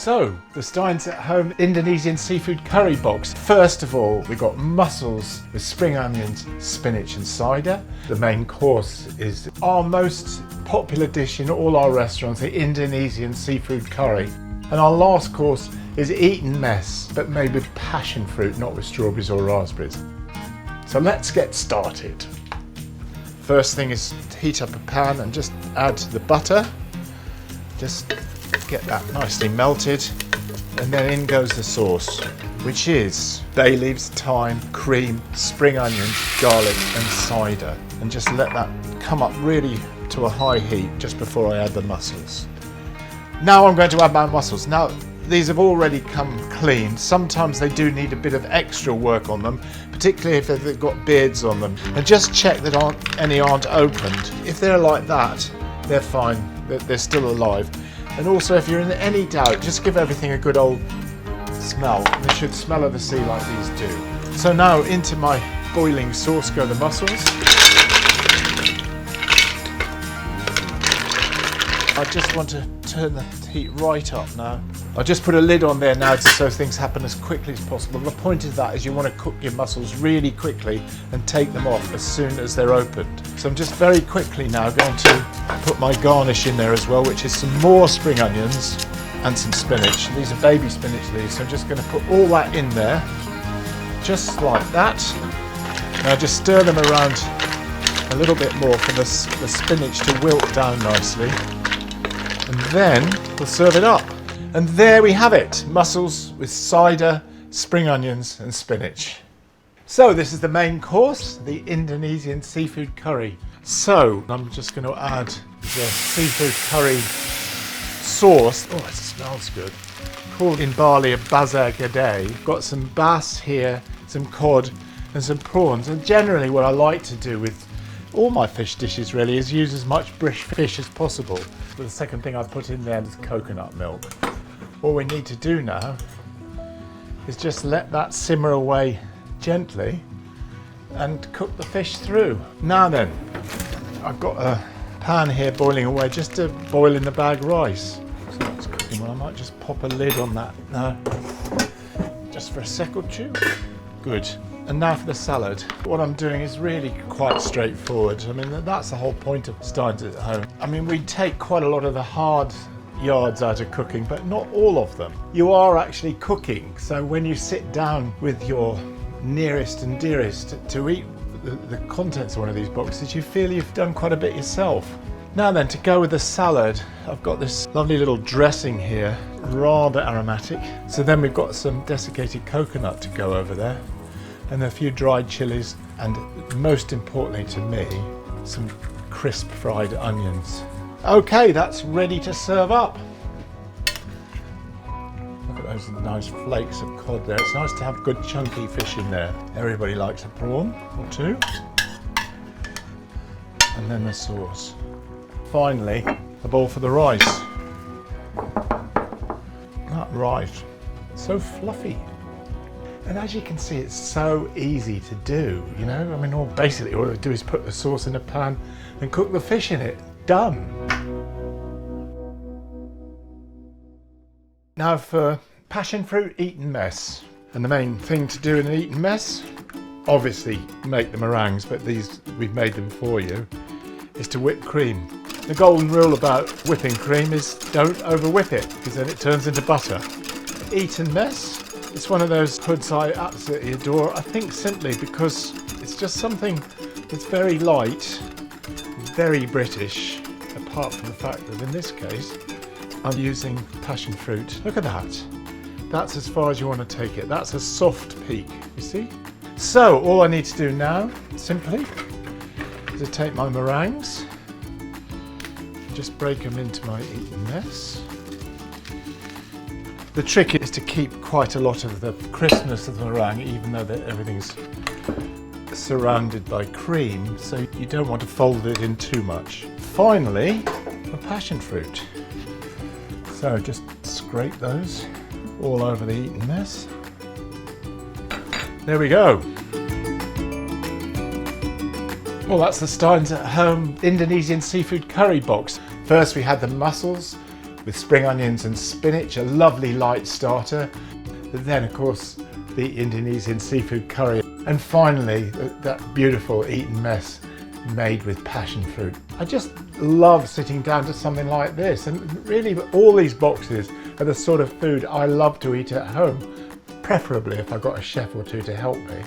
So, the Stein's at Home Indonesian seafood curry box. First of all, we got mussels with spring onions, spinach and cider. The main course is our most popular dish in all our restaurants, the Indonesian seafood curry. And our last course is eaten mess, but made with passion fruit, not with strawberries or raspberries. So let's get started. First thing is to heat up a pan and just add the butter. Just get that nicely melted, and then in goes the sauce, which is bay leaves, thyme, cream, spring onions, garlic and cider, and just let that come up really to a high heat just before I add the mussels. Now I'm going to add my mussels. Now these have already come clean. Sometimes they do need a bit of extra work on them, particularly if they've got beards on them, and just check that any aren't opened. If they're like that, they're fine, they're still alive. And also, if you're in any doubt, just give everything a good old smell. They should smell of the sea like these do. So now into my boiling sauce go the mussels. I just want to turn the heat right up now. I'll just put a lid on there now so things happen as quickly as possible. The point of that is you want to cook your mussels really quickly and take them off as soon as they're opened. So I'm just very quickly now going to put my garnish in there as well, which is some more spring onions and some spinach. These are baby spinach leaves, so I'm just going to put all that in there, just like that. Now just stir them around a little bit more for the spinach to wilt down nicely. And then we'll serve it up. And there we have it, mussels with cider, spring onions and spinach. So this is the main course, the Indonesian seafood curry. So I'm just going to add the seafood curry sauce. Oh, it smells good. Called in Bali a bazar gede. Got some bass here, some cod and some prawns. And generally what I like to do with all my fish dishes really is use as much fish as possible. But the second thing I put in there is coconut milk. All we need to do now is just let that simmer away gently and cook the fish through. Now then, I've got a pan here boiling away just to boil in the bag rice. So that's cooking well. I might just pop a lid on that now, just for a sec or two. Good. And now for the salad. What I'm doing is really quite straightforward. I mean, that's the whole point of Stein's at Home. I mean, we take quite a lot of the hard yards out of cooking, but not all of them. You are actually cooking, so when you sit down with your nearest and dearest to eat the contents of one of these boxes, you feel you've done quite a bit yourself. Now then, to go with the salad, I've got this lovely little dressing here, rather aromatic. So then we've got some desiccated coconut to go over there, and a few dried chilies, and most importantly to me, some crisp fried onions. Okay, that's ready to serve up. Look at those nice flakes of cod there. It's nice to have good chunky fish in there. Everybody likes a prawn or two. And then the sauce. Finally, a bowl for the rice. That rice, so fluffy. And as you can see, it's so easy to do, you know? I mean, basically all I do is put the sauce in a pan and cook the fish in it. Done. Now for passion fruit eaten mess. And the main thing to do in an eaten mess, obviously make the meringues, but these, we've made them for you, is to whip cream. The golden rule about whipping cream is don't over whip it, because then it turns into butter. Eaten mess, it's one of those foods I absolutely adore. I think simply because it's just something that's very light, very British, apart from the fact that in this case I'm using passion fruit. Look at that. That's as far as you want to take it. That's a soft peak, you see? So all I need to do now, simply, is to take my meringues, just break them into my eaten mess. The trick is to keep quite a lot of the crispness of the meringue, even though everything's surrounded by cream, so you don't want to fold it in too much. Finally, the passion fruit. So just scrape those all over the eaten mess. There we go. Well, that's the Stein's at Home Indonesian seafood curry box. First we had the mussels with spring onions and spinach, a lovely light starter. But then, of course, the Indonesian seafood curry. And finally, that beautiful eaten mess made with passion fruit. I just love sitting down to something like this, and really all these boxes are the sort of food I love to eat at home, preferably if I've got a chef or two to help me.